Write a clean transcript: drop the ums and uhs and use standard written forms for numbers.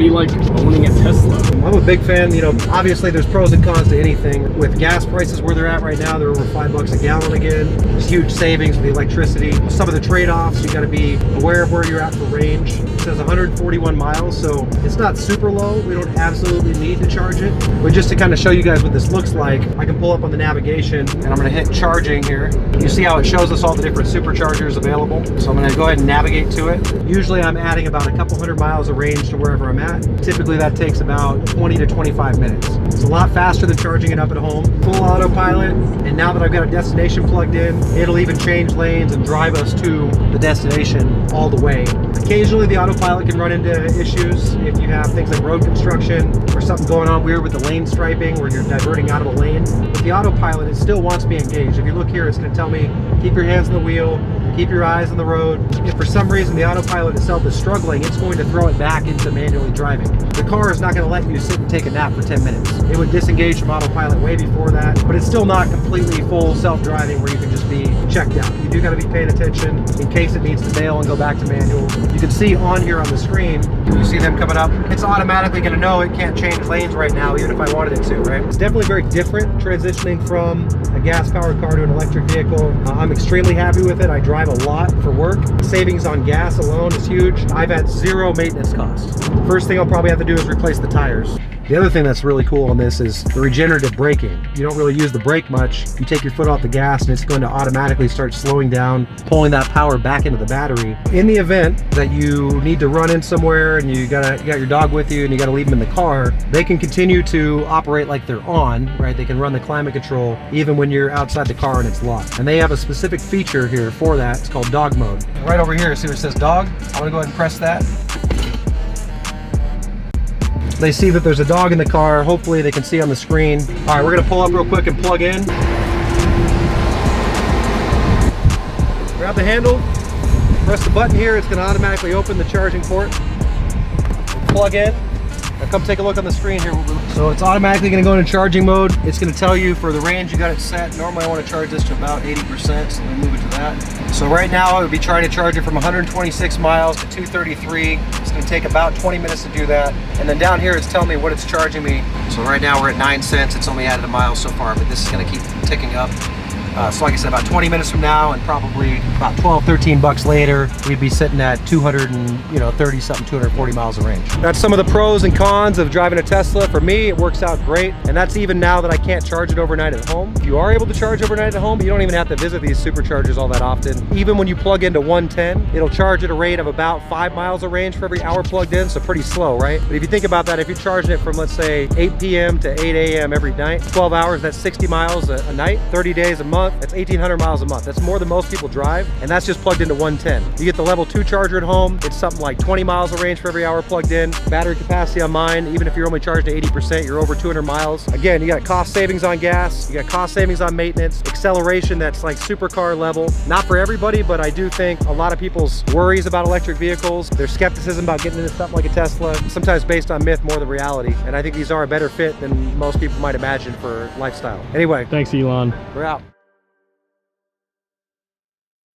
do you like owning a Tesla? I'm a big fan. You know, obviously there's pros and cons to anything. With gas prices where they're at right now, they're over $5 a gallon again. There's huge savings with the electricity. Some of the trade-offs, you got to be aware of where you're at for range. It says 141 miles, so it's not super low. We don't absolutely need to charge it. But just to kind of show you guys what this looks like, I can pull up on the navigation and I'm going to hit charging here. You see how it shows us all the different superchargers available. So I'm going to go ahead and navigate to it. Usually I'm adding about a couple hundred miles of range to wherever I'm at. Typically that takes about 20 to 25 minutes. It's a lot faster than charging it up at home. Full autopilot, and now that I've got a destination plugged in, it'll even change lanes and drive us to the destination all the way. Occasionally the autopilot can run into issues if you have things like road construction or something going on weird with the lane striping where you're diverting out of a lane. But the autopilot, it still wants to be engaged. If you look here, it's going to tell me, keep your hands on the wheel, keep your eyes on the road. If for some reason the autopilot itself is struggling, it's going to throw it back into manually driving. The car is not going to let you sit and take a nap for 10 minutes. It would disengage from autopilot way before that, but it's still not completely full self-driving where you can just be checked out. You do got to be paying attention in case it needs to bail and go back to manual. You can see on here on the screen, you see them coming up. It's automatically going to know it can't change lanes right now, even if I wanted it to, right? It's definitely very different transitioning from a gas-powered car to an electric vehicle. I'm extremely happy with it. I drive a lot for work. Savings on gas alone is huge. I've had zero maintenance costs. First thing I'll probably have to do is replace the tires. The other thing that's really cool on this is the regenerative braking. You don't really use the brake much. You take your foot off the gas and it's going to automatically start slowing down, pulling that power back into the battery. In the event that you need to run in somewhere and you got your dog with you and you got to leave them in the car, they can continue to operate like they're on, right? They can run the climate control even when you're outside the car and it's locked. And they have a specific feature here for that. It's called dog mode. Right over here, see where it says dog? I'm gonna go ahead and press that. They see that there's a dog in the car. Hopefully they can see on the screen. All right, we're gonna pull up real quick and plug in. Grab the handle, press the button here. It's gonna automatically open the charging port. Plug in. Now come take a look on the screen here. So it's automatically gonna go into charging mode. It's gonna tell you for the range you got it set. Normally I wanna charge this to about 80%, so let me move it to that. So right now I would be trying to charge it from 126 miles to 233. It's gonna take about 20 minutes to do that. And then down here it's telling me what it's charging me. So right now we're at 9 cents. It's only added a mile so far, but this is gonna keep ticking up. So like I said, about 20 minutes from now and probably about 12, 13 bucks later, we'd be sitting at 230 something, 240 miles of range. That's some of the pros and cons of driving a Tesla. For me, it works out great. And that's even now that I can't charge it overnight at home. If you are able to charge overnight at home, you don't even have to visit these superchargers all that often. Even when you plug into 110, it'll charge at a rate of about 5 miles of range for every hour plugged in. So pretty slow, right? But if you think about that, if you're charging it from, let's say, 8 p.m. to 8 a.m. every night, 12 hours, that's 60 miles a night, 30 days a month. That's 1,800 miles a month. That's more than most people drive, and that's just plugged into 110. You get the level 2 charger at home, it's something like 20 miles of range for every hour plugged in. Battery capacity on mine, even if you're only charged to 80%, you're over 200 miles. Again, you got cost savings on gas, you got cost savings on maintenance, acceleration that's like supercar level. Not for everybody, but I do think a lot of people's worries about electric vehicles, their skepticism about getting into something like a Tesla, sometimes based on myth more than reality. And I think these are a better fit than most people might imagine for lifestyle. Anyway, Thanks, Elon. we're out.